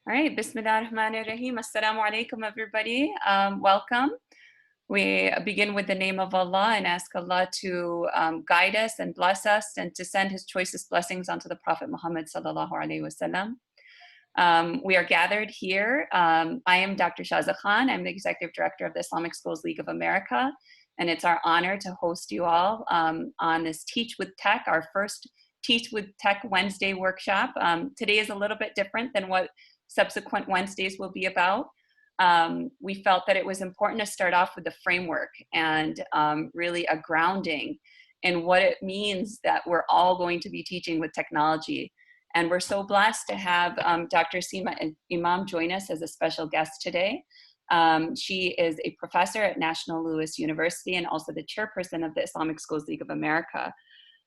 All right, Bismillah ar-Rahman ar-Rahim. Assalamu alaikum, everybody. Welcome. We begin with the name of Allah and ask Allah to guide us and bless us and to send his choicest blessings onto the Prophet Muhammad sallallahu alaihi wasallam. We are gathered here. I am Dr. Shaza Khan. I'm the Executive Director of the Islamic Schools League of America, and it's our honor to host you all on this Teach with Tech, our first Teach with Tech Wednesday workshop. Today is a little bit different than what subsequent Wednesdays will be about. We felt that it was important to start off with the framework and really a grounding in what it means that we're all going to be teaching with technology. And we're so blessed to have Dr. Seema Imam join us as a special guest today. She is a professor at National Louis University and also the chairperson of the Islamic Schools League of America.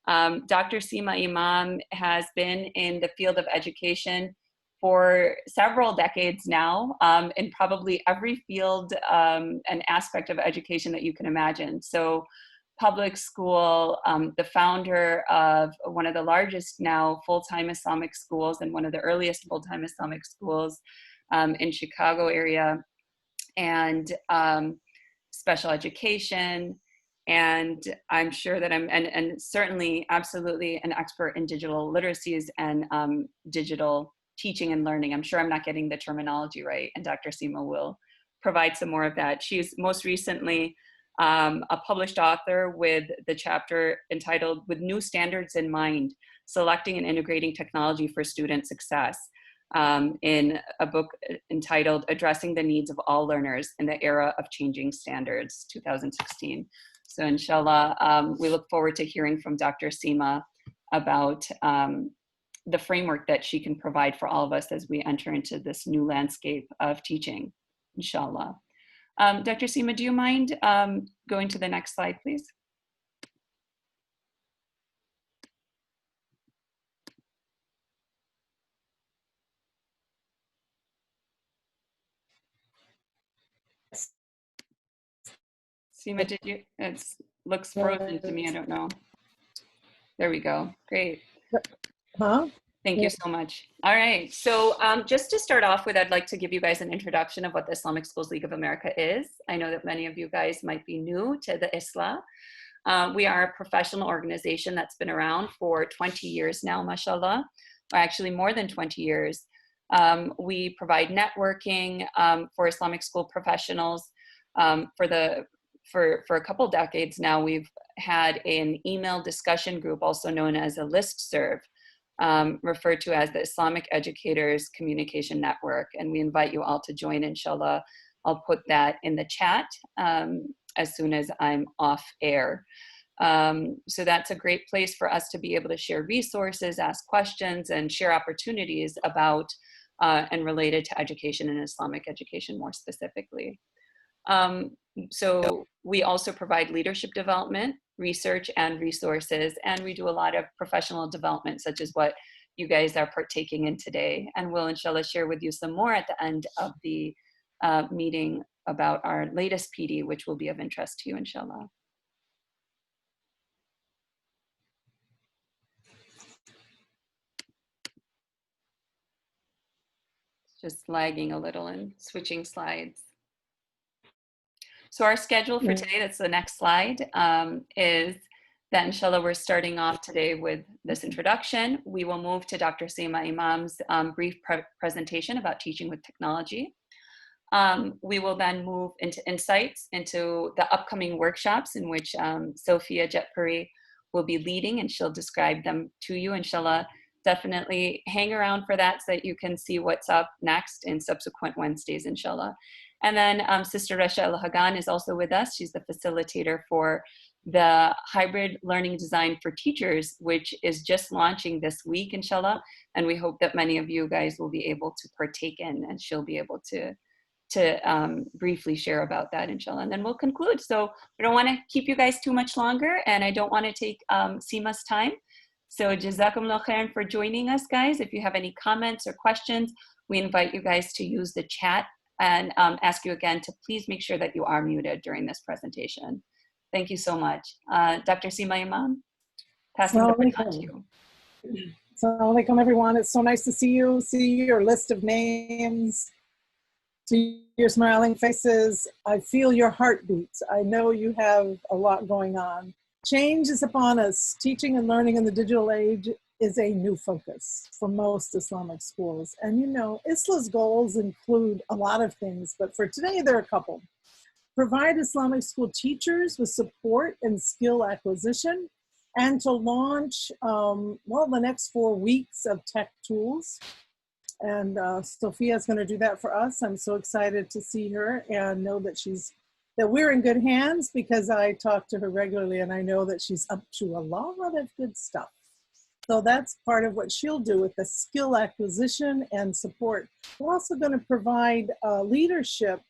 Dr. Seema Imam has been in the field of education for several decades now, in probably every field and aspect of education that you can imagine. So public school, the founder of one of the largest now full-time Islamic schools and one of the earliest full-time Islamic schools in Chicago area, and special education. And I'm sure that and certainly absolutely an expert in digital literacies and digital teaching and learning. I'm sure I'm not getting the terminology right, and Dr. Seema will provide some more of that. She's most recently a published author with the chapter entitled With New Standards in Mind, Selecting and Integrating Technology for Student Success, in a book entitled Addressing the Needs of All Learners in the Era of Changing Standards, 2016. So inshallah, we look forward to hearing from Dr. Seema about the framework that she can provide for all of us as we enter into this new landscape of teaching, inshallah. Dr. Seema, do you mind going to the next slide, please? Seema, did you? It looks frozen to me. I don't know. There we go. Great. Huh? Thank you so much. All right. So just to start off with, I'd like to give you guys an introduction of what the Islamic Schools League of America is. I know that many of you guys might be new to the ISLA. We are a professional organization that's been around for 20 years now, mashallah, or actually more than 20 years. We provide networking for Islamic school professionals. For a couple decades now, we've had an email discussion group, also known as a listserv, referred to as the Islamic Educators Communication Network. And we invite you all to join, inshallah. I'll put that in the chat as soon as I'm off air. So that's a great place for us to be able to share resources, ask questions, and share opportunities about and related to education and Islamic education more specifically. So we also provide leadership development, research, and resources, and we do a lot of professional development, such as what you guys are partaking in today. And we'll inshallah share with you some more at the end of the meeting about our latest PD, which will be of interest to you, inshallah. Just lagging a little and switching slides. So our schedule for today, that's the next slide, is that inshallah we're starting off today with this introduction. We will move to Dr. Seema Imam's brief presentation about teaching with technology. We will then move into insights into the upcoming workshops in which Sophia will be leading, and she'll describe them to you, inshallah. Definitely hang around for that so that you can see what's up next in subsequent Wednesdays, inshallah. And then Sister Rasha Al-Hagan is also with us. She's the facilitator for the hybrid learning design for teachers, which is just launching this week, inshallah. And we hope that many of you guys will be able to partake in, and she'll be able to briefly share about that, inshallah. And then we'll conclude. So we don't want to keep you guys too much longer, and I don't want to take Seema's time. So jazakumullah khairan for joining us, guys. If you have any comments or questions, we invite you guys to use the chat, and ask you again to please make sure that you are muted during this presentation. Thank you so much. Dr. Seema Imam, passing the baton to you. Assalamu alaikum, everyone. It's so nice to see you, see your list of names, see your smiling faces. I feel your heartbeats. I know you have a lot going on. Change is upon us. Teaching and learning in the digital age is a new focus for most Islamic schools. And you know, ISLA's goals include a lot of things, but for today, there are a couple. Provide Islamic school teachers with support and skill acquisition, and to launch, the next 4 weeks of tech tools. And Sophia is going to do that for us. I'm so excited to see her and know that we're in good hands, because I talk to her regularly and I know that she's up to a lot of good stuff. So that's part of what she'll do with the skill acquisition and support. We're also going to provide leadership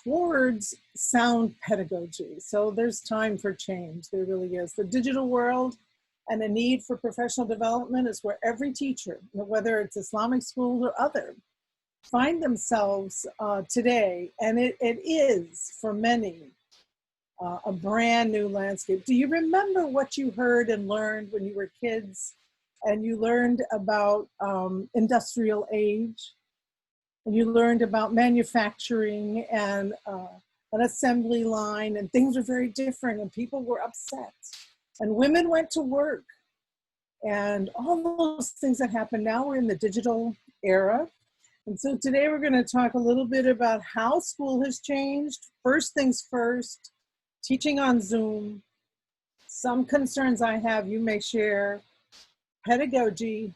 towards sound pedagogy. So there's time for change, there really is. The digital world and a need for professional development is where every teacher, whether it's Islamic school or other, find themselves today. And it is, for many, a brand new landscape. Do you remember what you heard and learned when you were kids and you learned about industrial age? And you learned about manufacturing and an assembly line, and things were very different, and people were upset. And women went to work, and all those things that happened. Now we're in the digital era. And so today we're going to talk a little bit about how school has changed. First things first, teaching on Zoom. Some concerns I have, you may share. Pedagogy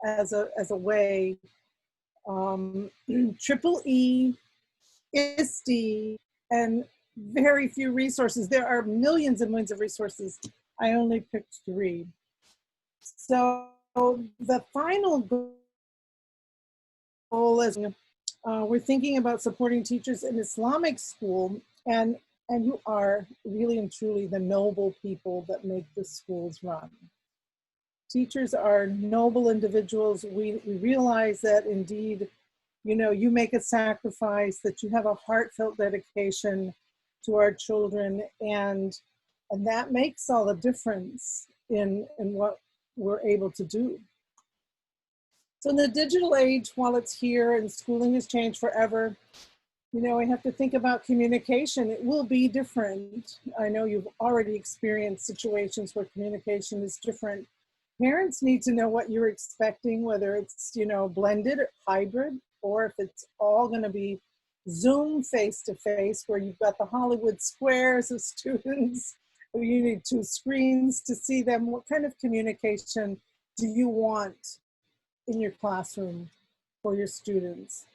as a way. Triple E, ISTE, and very few resources. There are millions and millions of resources. I only picked 3. So the final goal is we're thinking about supporting teachers in Islamic school, and you are really and truly the noble people that make the schools run. Teachers are noble individuals. We realize that indeed, you know, you make a sacrifice, that you have a heartfelt dedication to our children, and that makes all the difference in what we're able to do. So in the digital age, while it's here and schooling has changed forever, you know, we have to think about communication. It will be different. I know you've already experienced situations where communication is different. Parents need to know what you're expecting, whether it's, you know, blended or hybrid, or if it's all going to be Zoom face-to-face, where you've got the Hollywood squares of students, or you need 2 screens to see them. What kind of communication do you want in your classroom for your students?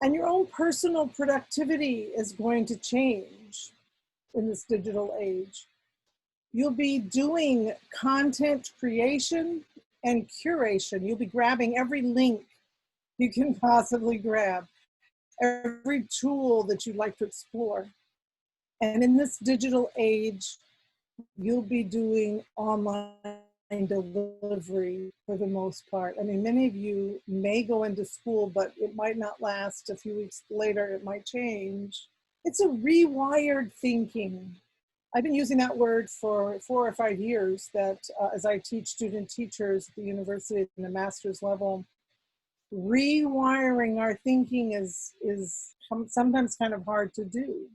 And your own personal productivity is going to change in this digital age. You'll be doing content creation and curation. You'll be grabbing every link you can possibly grab, every tool that you'd like to explore. And in this digital age, you'll be doing online delivery for the most part. I mean, many of you may go into school, but it might not last. A few weeks later, it might change. It's a rewired thinking. I've been using that word for 4 or 5 years, that as I teach student teachers at the university at the master's level, rewiring our thinking is sometimes kind of hard to do.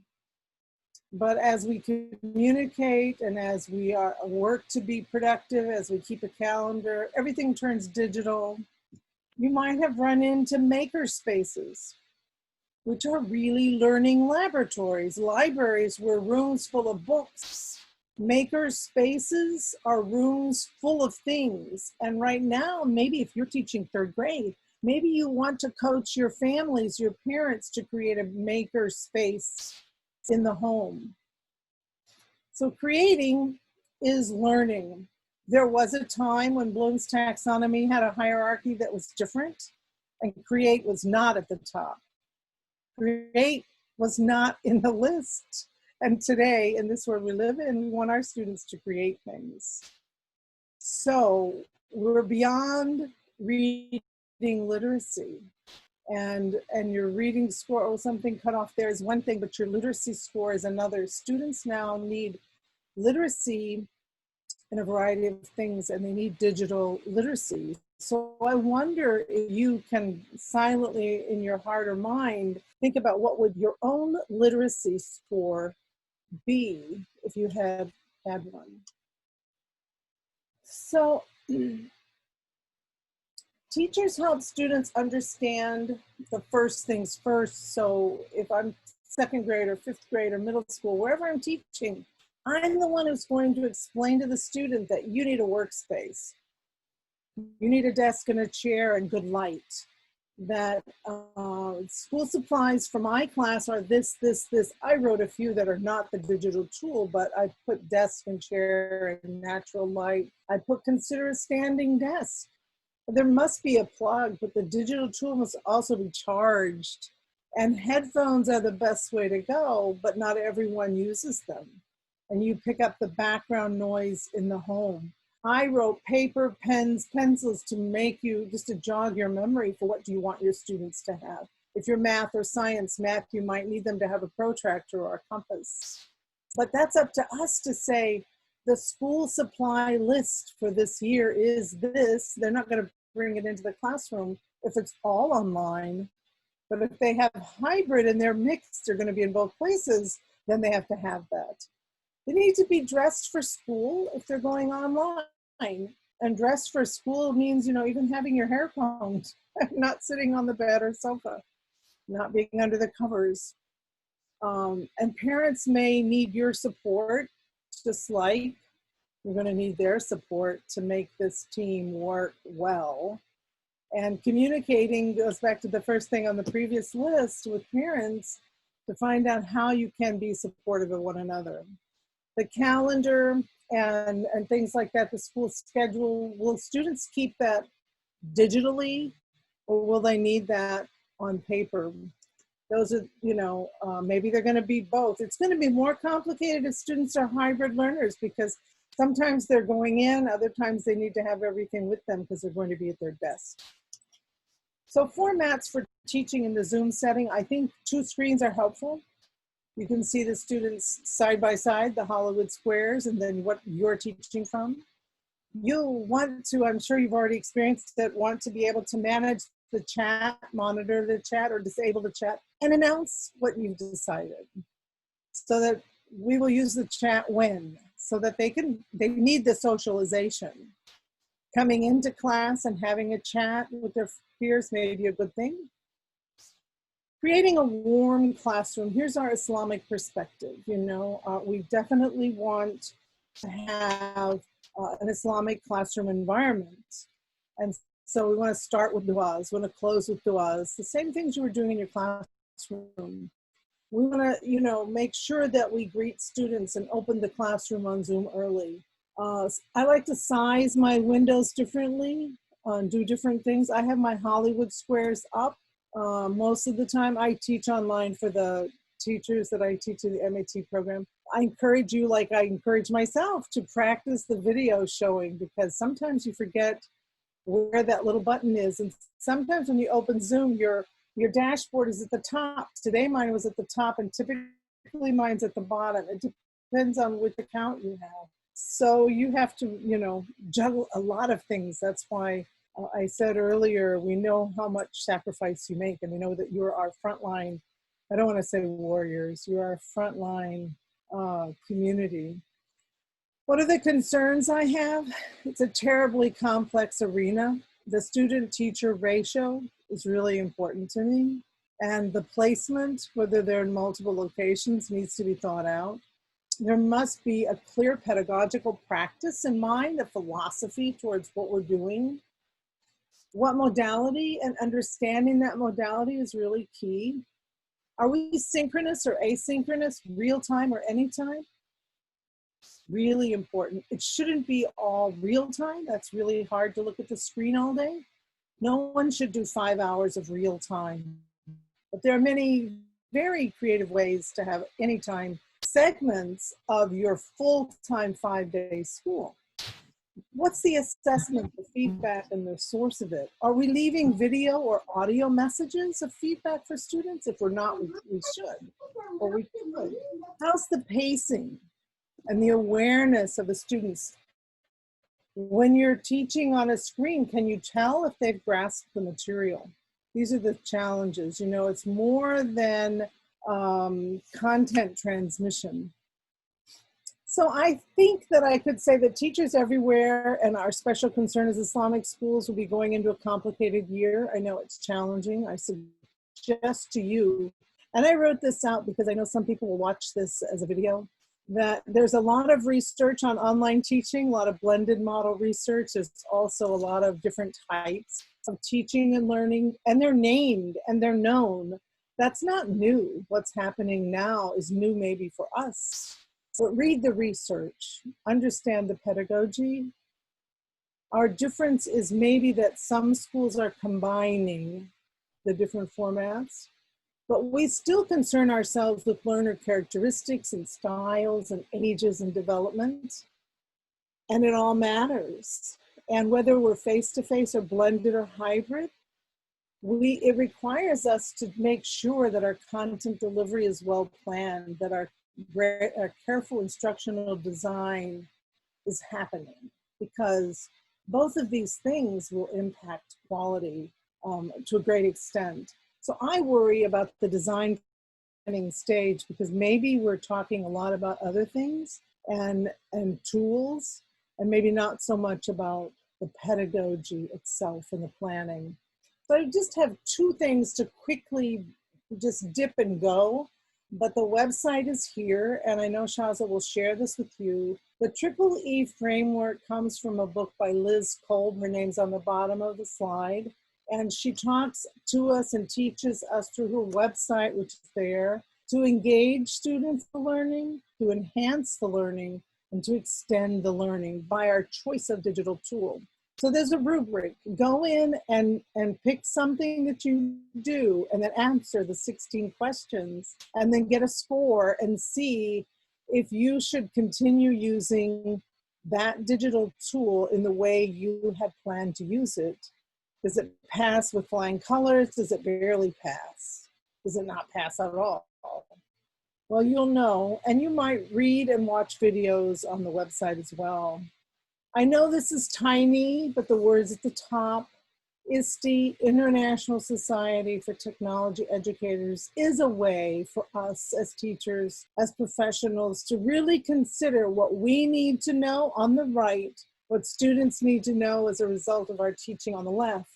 But as we communicate and as we work to be productive, as we keep a calendar, everything turns digital. You might have run into maker spaces, which are really learning laboratories. Libraries were rooms full of books. Maker spaces are rooms full of things. And right now, maybe if you're teaching 3rd grade, maybe you want to coach your families, your parents, to create a maker space in the home. So creating is learning. There was a time when Bloom's taxonomy had a hierarchy that was different, and create was not at the top. Create was not in the list. And today, in this world we live in, we want our students to create things. So we're beyond reading literacy. And your reading score or something cut off there is one thing, but your literacy score is another. Students now need literacy in a variety of things, and they need digital literacy. So I wonder if you can silently in your heart or mind think about what would your own literacy score be if you had one. So teachers help students understand the first things first. So if I'm second grade or fifth grade or middle school, wherever I'm teaching, I'm the one who's going to explain to the student that you need a workspace. You need a desk and a chair and good light. That school supplies for my class are this. I wrote a few that are not the digital tool, but I put desk and chair and natural light. I put consider a standing desk. There must be a plug, but the digital tool must also be charged. And headphones are the best way to go, but not everyone uses them. And you pick up the background noise in the home. I wrote paper, pens, pencils to make you, just to jog your memory for what do you want your students to have. If you're math or science, you might need them to have a protractor or a compass. But that's up to us to say, the school supply list for this year is this. They're not going to bring it into the classroom if it's all online. But if they have hybrid and they're mixed, they're going to be in both places, then they have to have that. They need to be dressed for school if they're going online. And dressed for school means, you know, even having your hair combed, not sitting on the bed or sofa, not being under the covers. And parents may need your support, just like you're going to need their support to make this team work well. And communicating goes back to the first thing on the previous list with parents to find out how you can be supportive of one another. The calendar and things like that, the school schedule, will students keep that digitally or will they need that on paper? Those are, you know, maybe they're going to be both. It's going to be more complicated if students are hybrid learners because sometimes they're going in, other times they need to have everything with them because they're going to be at their desk. So formats for teaching in the Zoom setting, I think 2 screens are helpful. You can see the students side by side, the Hollywood squares, and then what you're teaching from. You want to, I'm sure you've already experienced it, want to be able to manage the chat, monitor the chat, or disable the chat, and announce what you've decided. So that we will use the chat when, so that they need the socialization. Coming into class and having a chat with their peers may be a good thing. Creating a warm classroom. Here's our Islamic perspective. You know, we definitely want to have an Islamic classroom environment. And so we want to start with du'as, we want to close with du'as, the same things you were doing in your classroom. We want to, you know, make sure that we greet students and open the classroom on Zoom early. I like to size my windows differently, do different things. I have my Hollywood squares up. Most of the time I teach online for the teachers that I teach in the MAT program. I encourage you, like I encourage myself, to practice the video showing because sometimes you forget where that little button is. And sometimes when you open Zoom, your dashboard is at the top. Today mine was at the top and typically mine's at the bottom. It depends on which account you have. So you have to, you know, juggle a lot of things. That's why I said earlier, we know how much sacrifice you make and we know that you're our frontline, I don't want to say warriors, you're our frontline community. What are the concerns I have? It's a terribly complex arena. The student-teacher ratio is really important to me. And the placement, whether they're in multiple locations, needs to be thought out. There must be a clear pedagogical practice in mind, a philosophy towards what we're doing. What modality and understanding that modality is really key. Are we synchronous or asynchronous, real time or anytime? Really important. It shouldn't be all real time. That's really hard to look at the screen all day. No one should do 5 hours of real time. But there are many very creative ways to have anytime segments of your full-time 5-day school. What's the assessment, the feedback, and the source of it? Are we leaving video or audio messages of feedback for students? If we're not, we should, or we could. How's the pacing and the awareness of the students? When you're teaching on a screen, can you tell if they've grasped the material? These are the challenges. You know, it's more than content transmission. So I think that I could say that teachers everywhere, and our special concern is Islamic schools, will be going into a complicated year. I know it's challenging. I suggest to you, and I wrote this out because I know some people will watch this as a video, that there's a lot of research on online teaching, a lot of blended model research. There's also a lot of different types of teaching and learning, and they're named and they're known. That's not new. What's happening now is new maybe for us. But read the research, understand the pedagogy. Our difference is maybe that some schools are combining the different formats, but we still concern ourselves with learner characteristics and styles and ages and development. And it all matters. And whether we're face-to-face or blended or hybrid, it requires us to make sure that our content delivery is well planned, that our careful instructional design is happening, because both of these things will impact quality to a great extent. So I worry about the design planning stage, because maybe we're talking a lot about other things and tools, and maybe not so much about the pedagogy itself and the planning. So I just have two things to quickly just dip and go. But the website is here, and I know Shaza will share this with you. The Triple E framework comes from a book by Liz Kolb. Her name's on the bottom of the slide. And she talks to us and teaches us through her website, which is there, to engage students in learning, to enhance the learning, and to extend the learning by our choice of digital tool. So there's a rubric. Go in and pick something that you do, and then answer the 16 questions, and then get a score and see if you should continue using that digital tool in the way you had planned to use it. Does it pass with flying colors? Does it barely pass? Does it not pass at all? Well, you'll know, and you might read and watch videos on the website as well. I know this is tiny, but the words at the top, ISTE, International Society for Technology Educators, is a way for us as teachers, as professionals, to really consider what we need to know on the right, what students need to know as a result of our teaching on the left.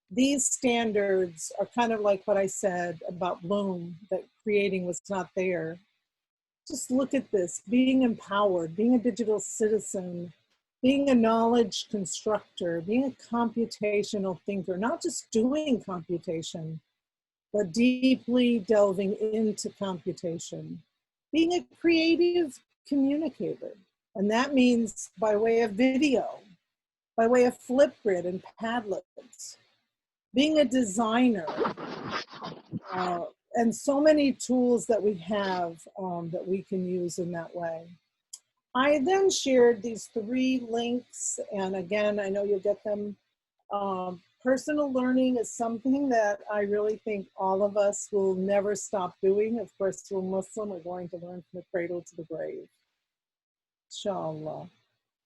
These standards are kind of like what I said about Bloom, that creating was not there. Just look at this, being empowered, being a digital citizen, being a knowledge constructor, being a computational thinker, not just doing computation, but deeply delving into computation, being a creative communicator. And that means by way of video, by way of Flipgrid and Padlets, being a designer, and so many tools that we have that we can use in that way. I then shared these 3 links, and again, I know you'll get them. Personal learning is something that I really think all of us will never stop doing. Of course, we're Muslim, we're going to learn from the cradle to the grave, inshallah.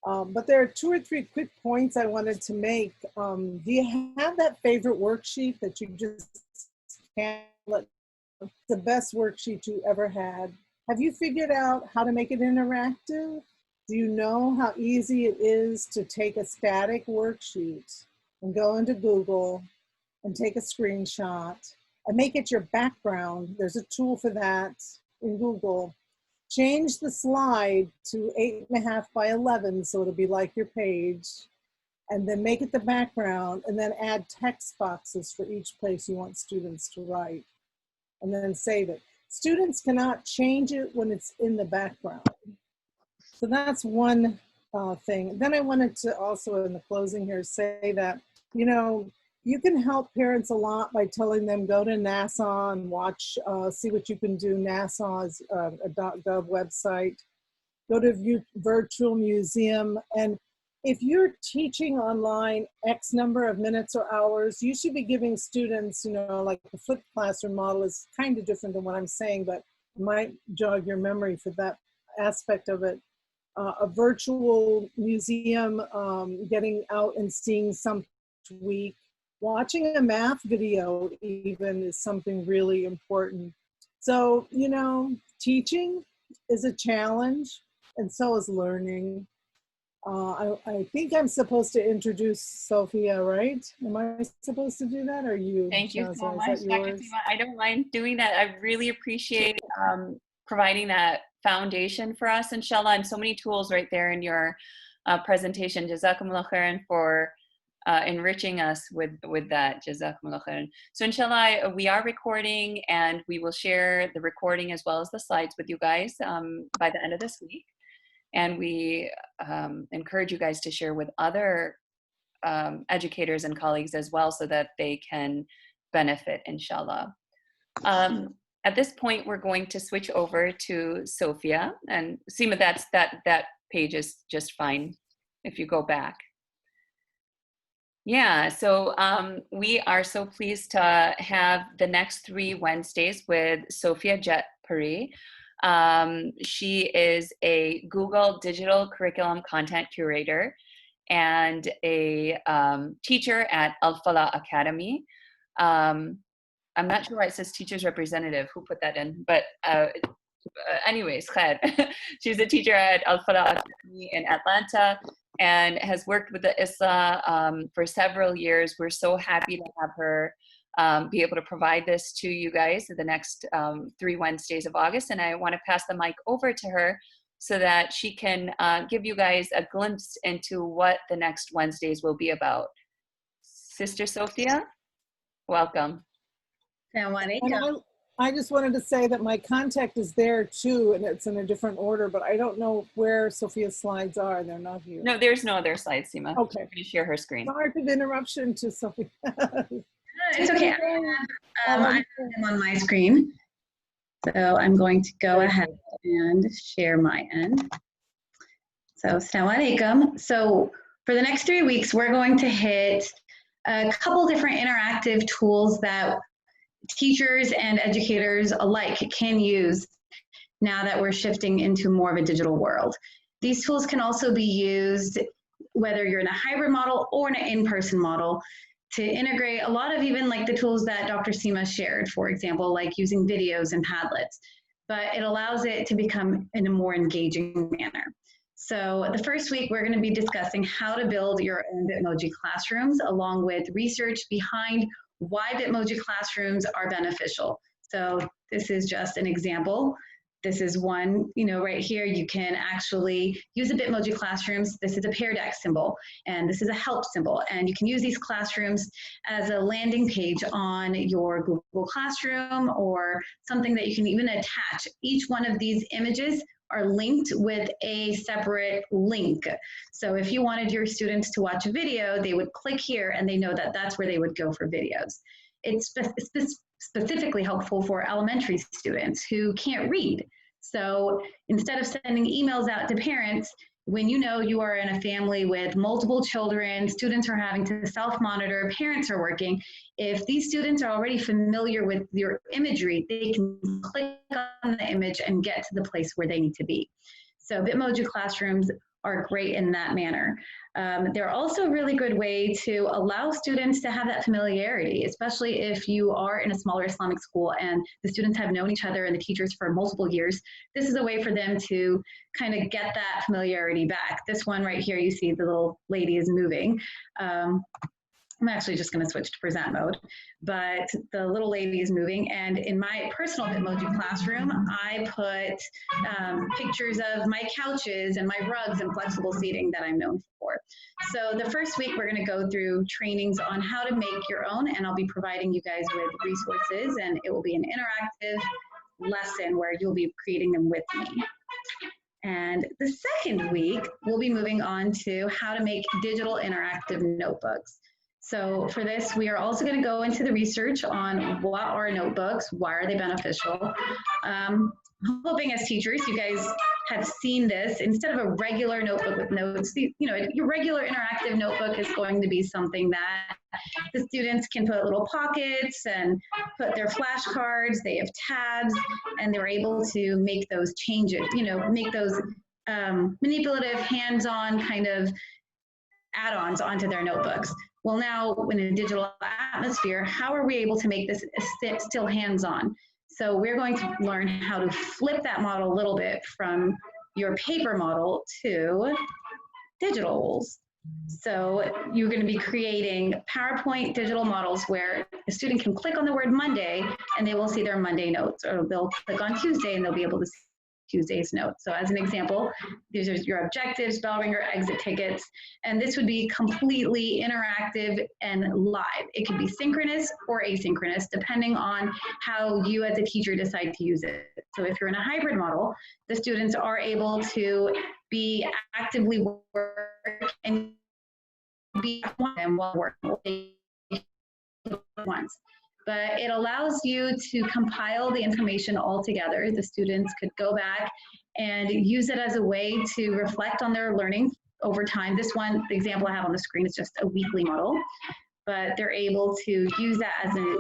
But there are 2 or 3 quick points I wanted to make. Do you have that favorite worksheet that you just can't let, the best worksheet you ever had? Have you figured out how to make it interactive? Do you know how easy it is to take a static worksheet and go into Google and take a screenshot and make it your background? There's a tool for that in Google. Change the slide to 8.5 by 11, so it'll be like your page, and then make it the background, and then add text boxes for each place you want students to write, and then save it. Students cannot change it when it's in the background. So that's one thing. Then I wanted to also, in the closing here, say that, you know, you can help parents a lot by telling them, go to NASA and watch, see what you can do. NASA is a .gov website. Go to virtual museum. And if you're teaching online X number of minutes or hours, you should be giving students, you know, like the flipped classroom model is kind of different than what I'm saying, but it might jog your memory for that aspect of it. a virtual museum, getting out and seeing something each week. Watching a math video even is something really important. So, you know, teaching is a challenge, and so is learning. I think I'm supposed to introduce Sophia, right? Am I supposed to do that, or you? Thank you so Is much, that Dr. yours? Seema. I don't mind doing that. I really appreciate providing that foundation for us, inshallah, and so many tools right there in your presentation. Jazakumullah khairan for enriching us with that. Jazakumullah khairan. So inshallah, we are recording, and we will share the recording as well as the slides with you guys by the end of this week. And we encourage you guys to share with other educators and colleagues as well, so that they can benefit, inshallah. At this point, we're going to switch over to Sophia. And Seema, that page is just fine if you go back. Yeah, so we are so pleased to have the next 3 Wednesdays with Sophia Jetpuri. She is a Google Digital Curriculum Content Curator and a teacher at Al-Falah Academy. I'm not sure why it says teacher's representative, who put that in, but anyways, khair. She's a teacher at Al-Falah Academy in Atlanta and has worked with the ISLA for several years. We're so happy to have her be able to provide this to you guys the next 3 Wednesdays of August. And I want to pass the mic over to her so that she can give you guys a glimpse into what the next Wednesdays will be about. Sister Sophia, welcome. And I just wanted to say that my contact is there too, and it's in a different order, but I don't know where Sophia's slides are. They're not here. No, there's no other slides, Seema. Okay. I'm going to share her screen. Sorry for the interruption to Sophia. It's okay. I'm on my screen. So I'm going to go ahead and share my end. So, Assalamu alaikum. So for the next 3 weeks, we're going to hit a couple different interactive tools that teachers and educators alike can use now that we're shifting into more of a digital world. These tools can also be used whether you're in a hybrid model or in an in-person model to integrate a lot of even like the tools that Dr. Seema shared, for example, like using videos and Padlets, but it allows it to become in a more engaging manner. So the first week, we're going to be discussing how to build your own Bitmoji classrooms, along with research behind why Bitmoji classrooms are beneficial. So this is just an example. This is one, you know, right here, you can actually use the Bitmoji classrooms. This is a Pear Deck symbol, and this is a help symbol. And you can use these classrooms as a landing page on your Google Classroom or something that you can even attach. Each one of these images are linked with a separate link. So if you wanted your students to watch a video, they would click here and they know that that's where they would go for videos. It's specifically helpful for elementary students who can't read. So instead of sending emails out to parents, when you know you are in a family with multiple children, students are having to self-monitor, parents are working, if these students are already familiar with your imagery, they can click on the image and get to the place where they need to be. So Bitmoji classrooms are great in that manner. They're also a really good way to allow students to have that familiarity, especially if you are in a smaller Islamic school and the students have known each other and the teachers for multiple years. This is a way for them to kind of get that familiarity back. This one right here, you see the little lady is moving. I'm actually just going to switch to present mode, but the little lady is moving. And in my personal Bitmoji classroom, I put pictures of my couches and my rugs and flexible seating that I'm known for. So the first week, we're going to go through trainings on how to make your own, and I'll be providing you guys with resources, and it will be an interactive lesson where you'll be creating them with me. And the second week, we'll be moving on to how to make digital interactive notebooks. So for this, we are also going to go into the research on what are notebooks, why are they beneficial. I'm hoping as teachers, you guys have seen this. Instead of a regular notebook with notes, you know, your regular interactive notebook is going to be something that the students can put little pockets and put their flashcards, they have tabs, and they're able to make those changes, you know, make those manipulative, hands-on kind of add-ons onto their notebooks. Well, now in a digital atmosphere, how are we able to make this still hands-on? So we're going to learn how to flip that model a little bit from your paper model to digitals. So you're going to be creating PowerPoint digital models where a student can click on the word Monday and they will see their Monday notes, or they'll click on Tuesday and they'll be able to see Tuesday's notes. So as an example, these are your objectives, bell ringer, exit tickets, and this would be completely interactive and live. It could be synchronous or asynchronous, depending on how you as a teacher decide to use it. So if you're in a hybrid model, the students are able to be actively work and be one while working once. But it allows you to compile the information all together. The students could go back and use it as a way to reflect on their learning over time. This one, the example I have on the screen, is just a weekly model, but they're able to use that as a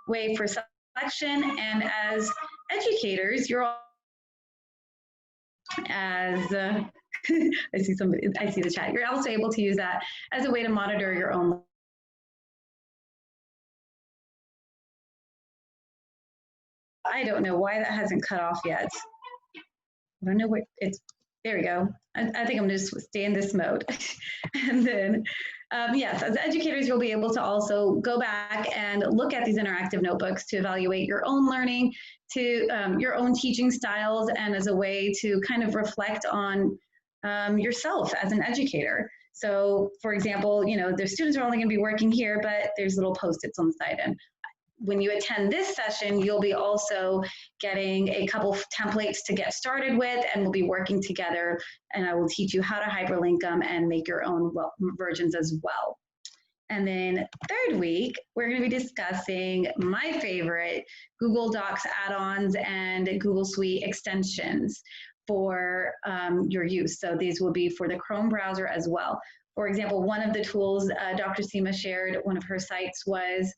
way for selection. And as educators, you're all, as I see the chat. You're also able to use that as a way to monitor your own. I don't know why that hasn't cut off yet. I don't know where it's, there we go. I think I'm just stay in this mode. And then, yes, as educators, you'll be able to also go back and look at these interactive notebooks to evaluate your own learning, to your own teaching styles, and as a way to kind of reflect on yourself as an educator. So for example, you know, the students are only going to be working here, but there's little post-its on the side. And when you attend this session, you'll be also getting a couple of templates to get started with, and we'll be working together, and I will teach you how to hyperlink them and make your own versions as well. And then third week, we're going to be discussing my favorite Google Docs add-ons and Google Suite extensions for your use. So these will be for the Chrome browser as well. For example, one of the tools Dr. Seema shared, one of her sites was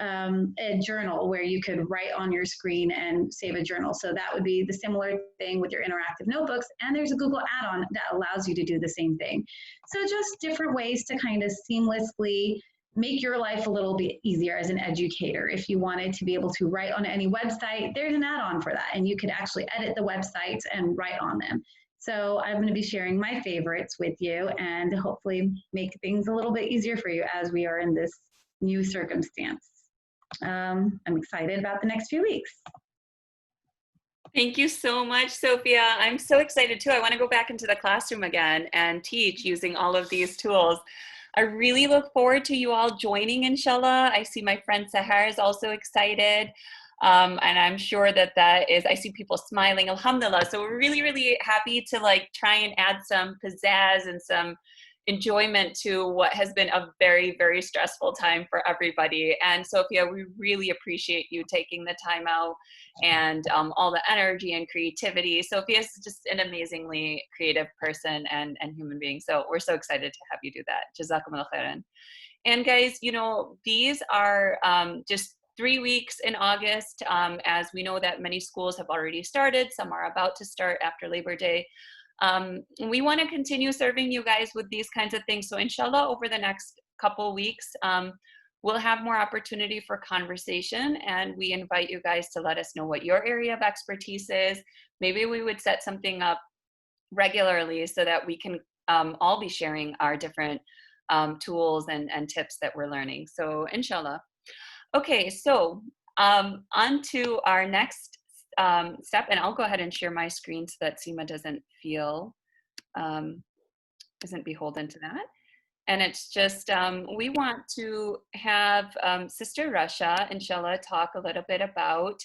a journal where you could write on your screen and save a journal. So that would be the similar thing with your interactive notebooks. And there's a Google add-on that allows you to do the same thing. So just different ways to kind of seamlessly make your life a little bit easier as an educator. If you wanted to be able to write on any website, there's an add-on for that. And you could actually edit the websites and write on them. So I'm going to be sharing my favorites with you and hopefully make things a little bit easier for you as we are in this new circumstance. I'm excited about the next few weeks. Thank you so much, Sophia. I'm so excited too. I want to go back into the classroom again and teach using all of these tools. I really look forward to you all joining, inshallah. I see my friend Sahar is also excited. And I'm sure that I see people smiling, alhamdulillah. So we're really, really happy to like try and add some pizzazz and some enjoyment to what has been a very, very stressful time for everybody. And Sophia, we really appreciate you taking the time out and all the energy and creativity. Sophia is just an amazingly creative person and human being. So we're so excited to have you do that. Jazakumullah khairan. And guys, you know, these are just 3 weeks in August, as we know that many schools have already started. Some are about to start after Labor Day. We want to continue serving you guys with these kinds of things. So inshallah, over the next couple weeks, we'll have more opportunity for conversation, and we invite you guys to let us know what your area of expertise is. Maybe we would set something up regularly so that we can all be sharing our different tools and tips that we're learning. So inshallah. Okay, so on to our next step, and I'll go ahead and share my screen so that Seema doesn't feel, isn't beholden to that. And it's just, we want to have Sister Rasha, inshallah, talk a little bit about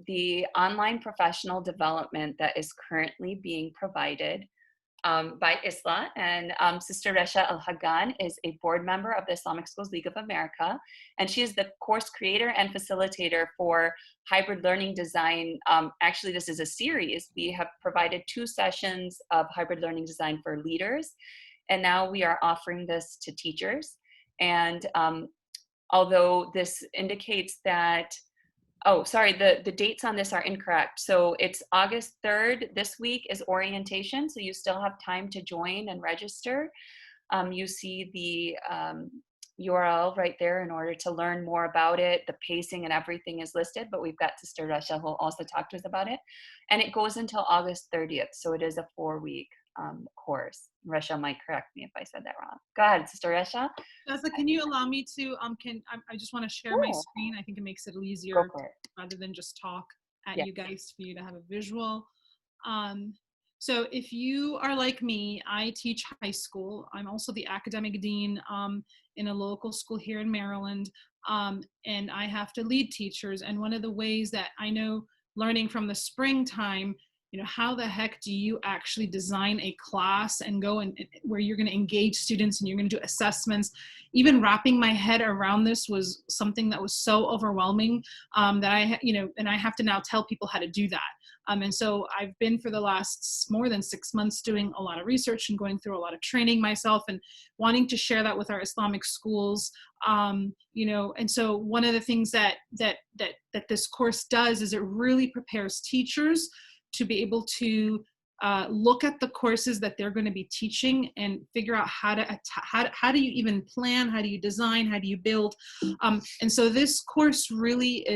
the online professional development that is currently being provided by ISLA. And Sister Rasha Al-Hagan is a board member of the Islamic Schools League of America, and she is the course creator and facilitator for hybrid learning design. Actually, this is a series. We have provided 2 sessions of hybrid learning design for leaders, and now we are offering this to teachers. And although this indicates that Oh, sorry, the dates on this are incorrect. So it's August 3rd. This week is orientation, so you still have time to join and register. You see the URL right there in order to learn more about it. The pacing and everything is listed, but we've got Sister Rasha who will also talk to us about it. And it goes until August 30th, so it is a 4-week course. Rasha might correct me if I said that wrong. Go ahead, Sister Rasha. Jessica, can you allow me to, I just want to share my screen. I think it makes it easier rather than just talk at you guys for you to have a visual. So if you are like me, I teach high school. I'm also the academic dean in a local school here in Maryland, and I have to lead teachers. And one of the ways that I know, learning from the springtime, you know, how the heck do you actually design a class and go and where you're going to engage students and you're going to do assessments? Even wrapping my head around this was something that was so overwhelming that I have to now tell people how to do that. And so I've been for the last more than 6 months doing a lot of research and going through a lot of training myself and wanting to share that with our Islamic schools. And so one of the things that this course does is it really prepares teachers to be able to look at the courses that they're going to be teaching and figure out how do you even plan, how do you design, how do you build. And so this course really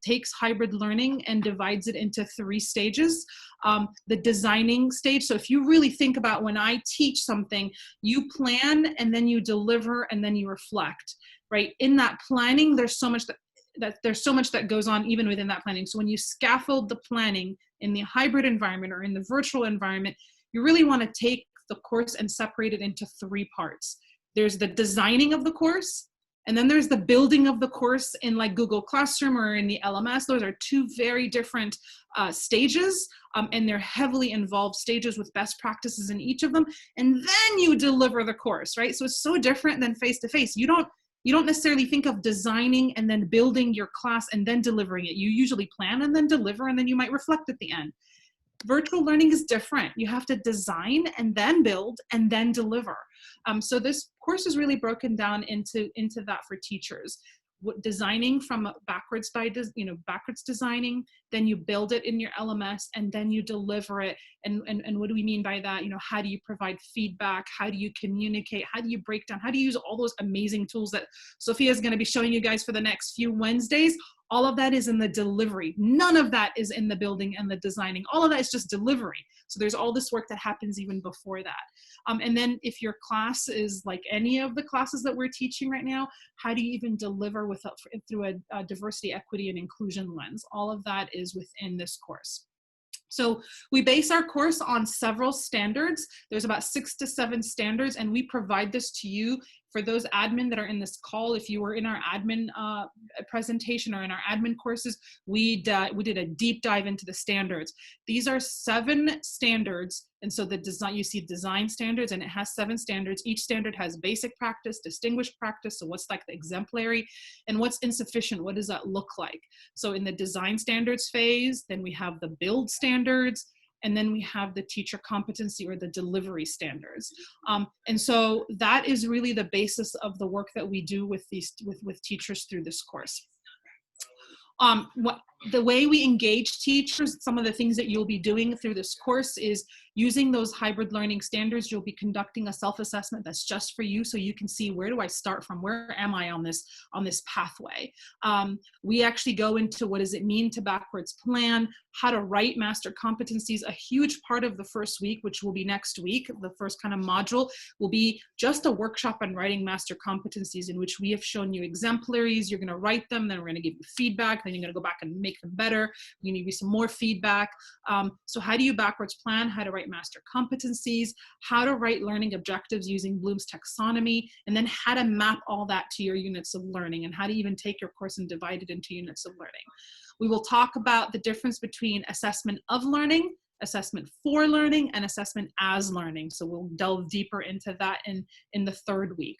takes hybrid learning and divides it into 3 stages. The designing stage, so if you really think about when I teach something, you plan and then you deliver and then you reflect, right? In that planning, there's so much that goes on even within that planning. So when you scaffold the planning in the hybrid environment or in the virtual environment, you really want to take the course and separate it into 3 parts. There's the designing of the course, and then there's the building of the course in like Google Classroom or in the LMS. Those are 2 very different stages, and they're heavily involved stages with best practices in each of them. And then you deliver the course, right? So it's so different than face-to-face. You don't necessarily think of designing and then building your class and then delivering it. You usually plan and then deliver, and then you might reflect at the end. Virtual learning is different. You have to design and then build and then deliver. So this course is really broken down into that for teachers. Designing from backwards designing, then you build it in your LMS, and then you deliver it. And what do we mean by that? How do you provide feedback? How do you communicate? How do you break down? How do you use all those amazing tools that Sophia is going to be showing you guys for the next few Wednesdays? All of that is in the delivery. None of that is in the building and the designing. All of that is just delivery. So there's all this work that happens even before that. And then if your class is like any of the classes that we're teaching right now, how do you even deliver through a diversity, equity, and inclusion lens? All of that is within this course. So we base our course on several standards. There's about 6 to 7 standards, and we provide this to you for those admin that are in this call. If you were in our admin presentation or in our admin courses, we did a deep dive into the standards. These are 7 standards. And so the design, you see design standards, and it has 7 standards. Each standard has basic practice, distinguished practice. So what's like the exemplary, and what's insufficient? What does that look like? So in the design standards phase, then we have the build standards, and then we have the teacher competency or the delivery standards. And so that is really the basis of the work that we do with teachers through this course. The way we engage teachers, some of the things that you'll be doing through this course is using those hybrid learning standards. You'll be conducting a self-assessment that's just for you, so you can see, where do I start from? Where am I on this pathway? We actually go into what does it mean to backwards plan, how to write master competencies. A huge part of the first week, which will be next week, the first kind of module, will be just a workshop on writing master competencies, in which we have shown you exemplaries. You're going to write them, then we're going to give you feedback, then you're going to go back and make them better. We need some more feedback. So how do you backwards plan? How to write master competencies, how to write learning objectives using Bloom's taxonomy, and then how to map all that to your units of learning, and how to even take your course and divide it into units of learning. We will talk about the difference between assessment of learning, assessment for learning, and assessment as learning. So we'll delve deeper into that in the 3rd week.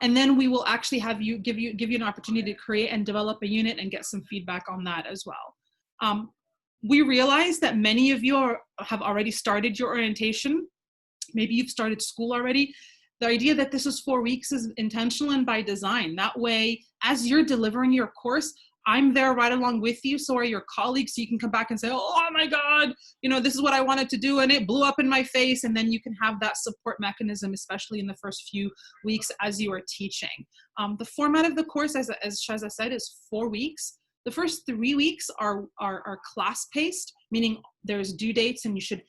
And then we will actually have you give you an opportunity to create and develop a unit and get some feedback on that as well. We realize that many of you have already started your orientation. Maybe you've started school already. The idea that this is 4 weeks is intentional and by design. That way, as you're delivering your course, I'm there right along with you. So are your colleagues. So you can come back and say, oh my God, you know, this is what I wanted to do and it blew up in my face. And then you can have that support mechanism, especially in the first few weeks as you are teaching. The format of the course, as Shaza said, is 4 weeks. The first 3 weeks are class-paced, meaning there's due dates and you should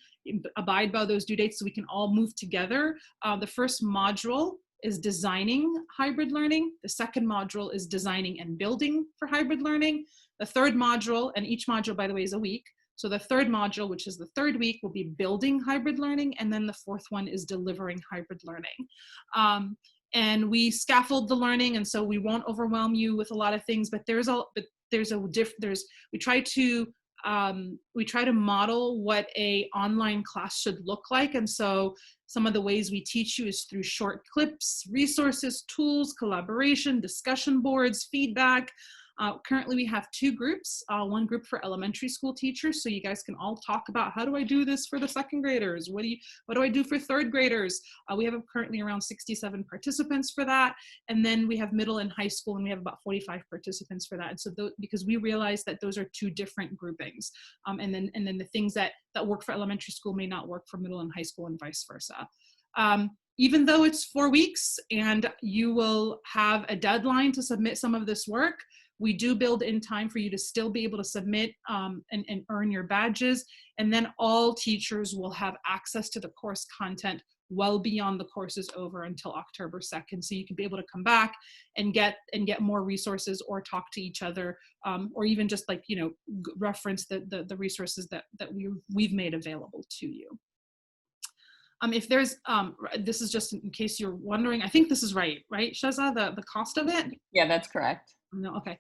abide by those due dates so we can all move together. The first module is designing hybrid learning. The second module is designing and building for hybrid learning. The third module, and each module, by the way, is a week. So the third module, which is the third week, will be building hybrid learning. And then the fourth one is delivering hybrid learning. And we scaffold the learning, and so we won't overwhelm you with a lot of things, but we try to model what a online class should look like. And so some of the ways we teach you is through short clips, resources, tools, collaboration, discussion boards, feedback. Currently we have 2 groups, one group for elementary school teachers. So you guys can all talk about, how do I do this for the second graders? What do I do for third graders? We have currently around 67 participants for that. And then we have middle and high school, and we have about 45 participants for that. And so because we realize that those are 2 different groupings. And then the things that work for elementary school may not work for middle and high school, and vice versa. Even though it's 4 weeks and you will have a deadline to submit some of this work, we do build in time for you to still be able to submit and earn your badges. And then all teachers will have access to the course content well beyond the course is over until October 2nd. So you can be able to come back and get more resources, or talk to each other, or even just reference the resources that we've made available to you. If there's, this is just in case you're wondering, I think this is right, Shaza, the cost of it? Yeah, that's correct. No, okay.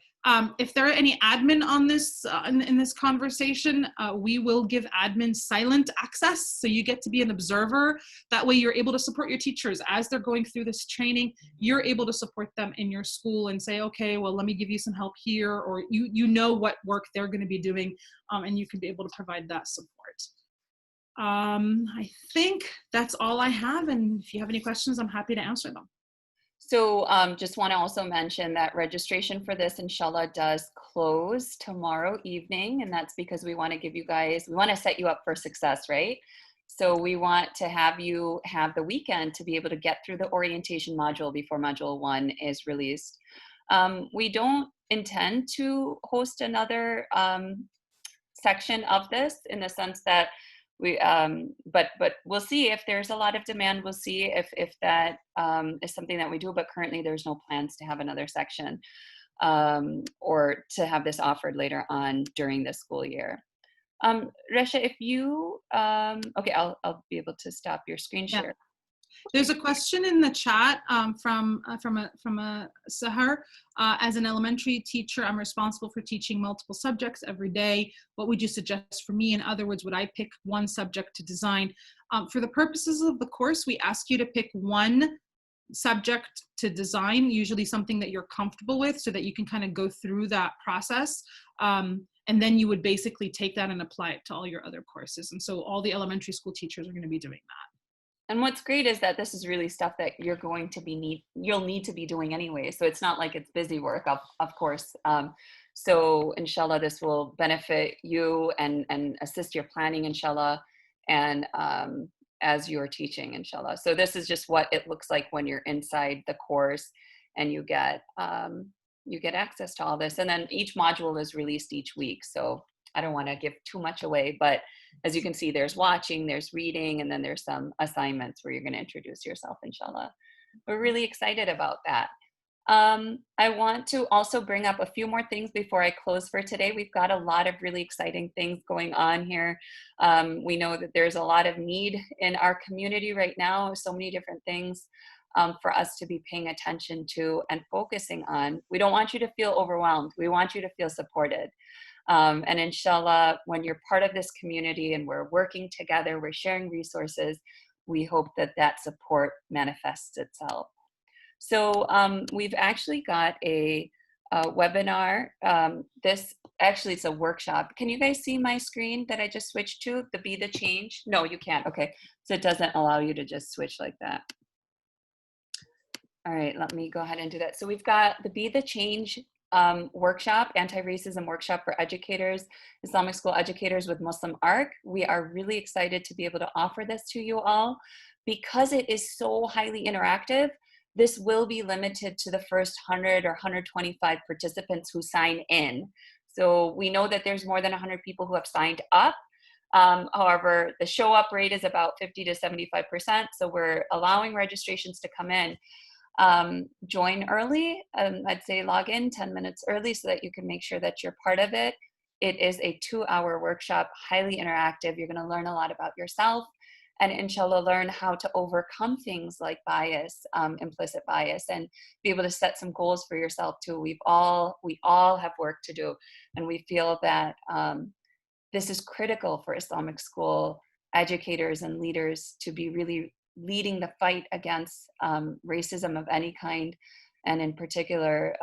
If there are any admin on this, in this conversation, we will give admin silent access. So you get to be an observer. That way you're able to support your teachers as they're going through this training. You're able to support them in your school and say, okay, well, let me give you some help here, or you know what work they're going to be doing, and you can be able to provide that support. I think that's all I have. And if you have any questions, I'm happy to answer them. So just want to also mention that registration for this, inshallah, does close tomorrow evening. And that's because we want to give you guys, we want to set you up for success, right? So we want to have you have the weekend to be able to get through the orientation module before module 1 is released. We don't intend to host another section of this, in the sense that but we'll see if there's a lot of demand. We'll see if that is something that we do, but currently there's no plans to have another section or to have this offered later on during the school year. Resha, if you, okay, I'll be able to stop your screen share. Yeah. There's a question in the chat from a Sahar. As an elementary teacher, I'm responsible for teaching multiple subjects every day. What would you suggest for me? In other words, would I pick one subject to design? For the purposes of the course, we ask you to pick one subject to design, usually something that you're comfortable with, so that you can kind of go through that process. And then you would basically take that and apply it to all your other courses. And so all the elementary school teachers are going to be doing that. And what's great is that this is really stuff that you're going to be you'll need to be doing anyway. So it's not like it's busy work, of course. So inshallah, this will benefit you and assist your planning, inshallah, and as you're teaching, inshallah. So this is just what it looks like when you're inside the course and you get access to all this. And then each module is released each week. So I don't want to give too much away, but as you can see, there's watching, there's reading, and then there's some assignments where you're going to introduce yourself, inshallah. We're really excited about that. I want to also bring up a few more things before I close for today. We've got a lot of really exciting things going on here. We know that there's a lot of need in our community right now, so many different things for us to be paying attention to and focusing on. We don't want you to feel overwhelmed. We want you to feel supported. And inshallah, when you're part of this community and we're working together, we're sharing resources, we hope that that support manifests itself. So we've actually got a webinar. This actually is a workshop. Can you guys see my screen that I just switched to, the Be the Change? No, you can't. Okay, so it doesn't allow you to just switch like that. All right, let me go ahead and do that. So we've got the Be the Change workshop, anti-racism workshop for educators, Islamic school educators with Muslim ARC. We are really excited to be able to offer this to you all. Because it is so highly interactive, this will be limited to the first 100 or 125 participants who sign in. So we know that there's more than 100 people who have signed up. However, the show up rate is about 50 to 75%. So we're allowing registrations to come in. Join early. I'd say log in 10 minutes early so that you can make sure that you're part of it. It is a 2-hour workshop, highly interactive. You're going to learn a lot about yourself and inshallah learn how to overcome things like bias, implicit bias, and be able to set some goals for yourself too. We all have work to do, and we feel that this is critical for Islamic school educators and leaders to be really leading the fight against racism of any kind, and in particular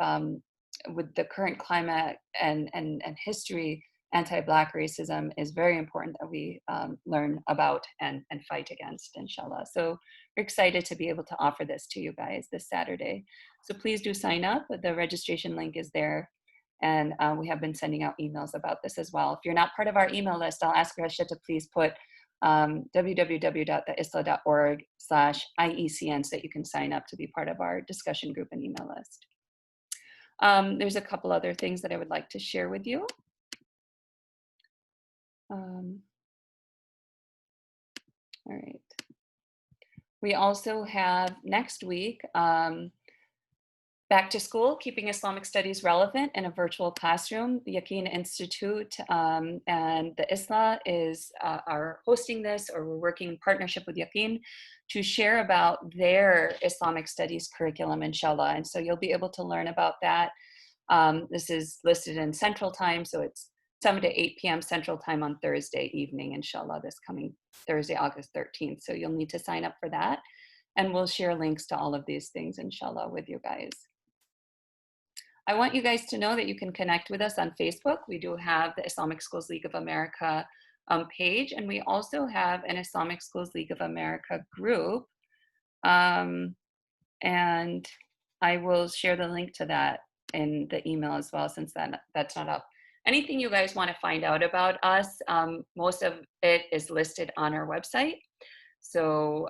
with the current climate and history, anti-Black racism is very important that we learn about and fight against, inshallah. So we're excited to be able to offer this to you guys this Saturday. So please do sign up. The registration link is there. And we have been sending out emails about this as well. If you're not part of our email list, I'll ask Rasha to please put www.theisla.org/IECN so that you can sign up to be part of our discussion group and email list. There's a couple other things that I would like to share with you. All right. We also have next week, back to school, keeping Islamic studies relevant in a virtual classroom. The Yaqeen Institute and the ISLA are hosting this, or we're working in partnership with Yaqeen to share about their Islamic studies curriculum, inshallah. And so you'll be able to learn about that. This is listed in Central Time, so it's 7 to 8 p.m. Central Time on Thursday evening, inshallah, this coming Thursday, August 13th. So you'll need to sign up for that. And we'll share links to all of these things, inshallah, with you guys. I want you guys to know that you can connect with us on Facebook. We do have the Islamic Schools League of America page, and we also have an Islamic Schools League of America group. And I will share the link to that in the email as well, since that's not up. Anything you guys want to find out about us, most of it is listed on our website. So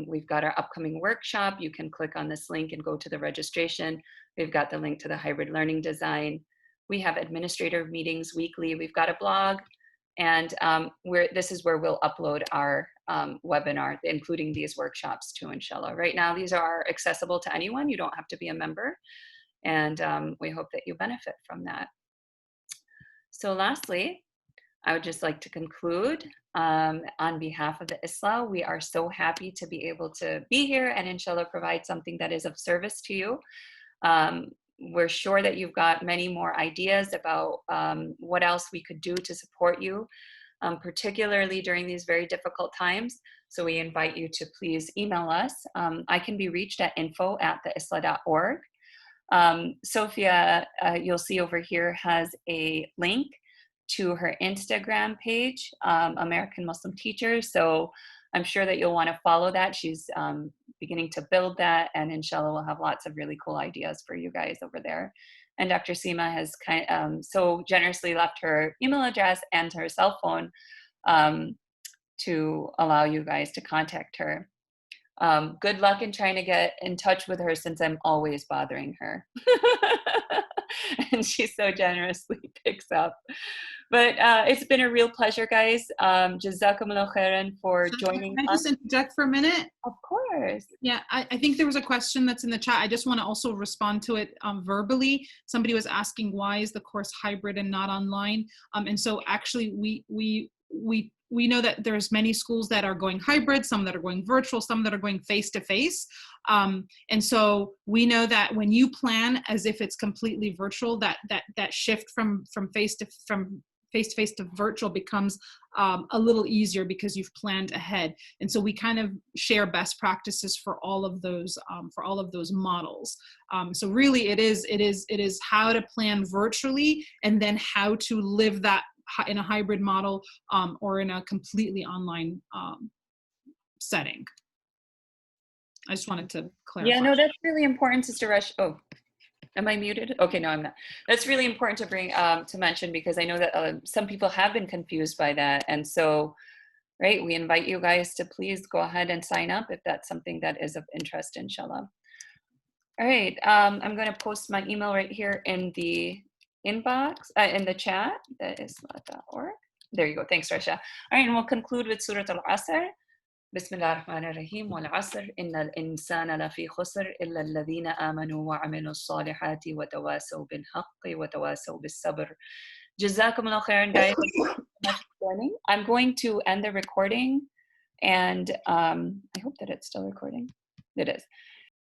we've got our upcoming workshop. You can click on this link and go to the registration. We've got the link to the hybrid learning design. We have administrator meetings weekly. We've got a blog, and this is where we'll upload our webinar, including these workshops too, inshallah. Right now, these are accessible to anyone. You don't have to be a member, and we hope that you benefit from that. So lastly, I would just like to conclude on behalf of the ISLA. We are so happy to be able to be here and inshallah provide something that is of service to you. We're sure that you've got many more ideas about what else we could do to support you, particularly during these very difficult times. So we invite you to please email us. I can be reached at info@theisla.org. Sophia, you'll see over here, has a link to her Instagram page, American Muslim Teachers. So I'm sure that you'll want to follow that. She's beginning to build that, and inshallah we'll have lots of really cool ideas for you guys over there. And Dr. Seema has so generously left her email address and her cell phone to allow you guys to contact her. Good luck in trying to get in touch with her, since I'm always bothering her. And she so generously picks up. But it's been a real pleasure, guys. Jazakumullah khairan for joining us. Can I just interject for a minute? Of course. Yeah, I think there was a question that's in the chat. I just want to also respond to it verbally. Somebody was asking, why is the course hybrid and not online? And so actually we know that there's many schools that are going hybrid, some that are going virtual, some that are going face-to-face. And so we know that when you plan as if it's completely virtual, that shift from face-to-face to virtual becomes a little easier because you've planned ahead. And so we kind of share best practices for all of those models. So really it is how to plan virtually, and then how to live that in a hybrid model or in a completely online setting. I just wanted to clarify. Yeah, no, that's really important, Sister Rush. Oh, Am I muted? Okay, no, I'm not. That's really important to bring to mention, because I know that some people have been confused by that. And so, right, we invite you guys to please go ahead and sign up if that's something that is of interest, inshallah. All right, I'm going to post my email right here in the inbox, in the chat, the isla.org. There you go. Thanks, Rasha. All right, and we'll conclude with Surah Al-Asr. بسم الله الرحمن الرحيم والعصر إن الإنسان لفي خسر إلا الذين آمنوا وعملوا الصالحات وتواصوا بالحق وتواصوا بالصبر. جزاكم الله خيرا, guys. I'm going to end the recording, and I hope that it's still recording. It is.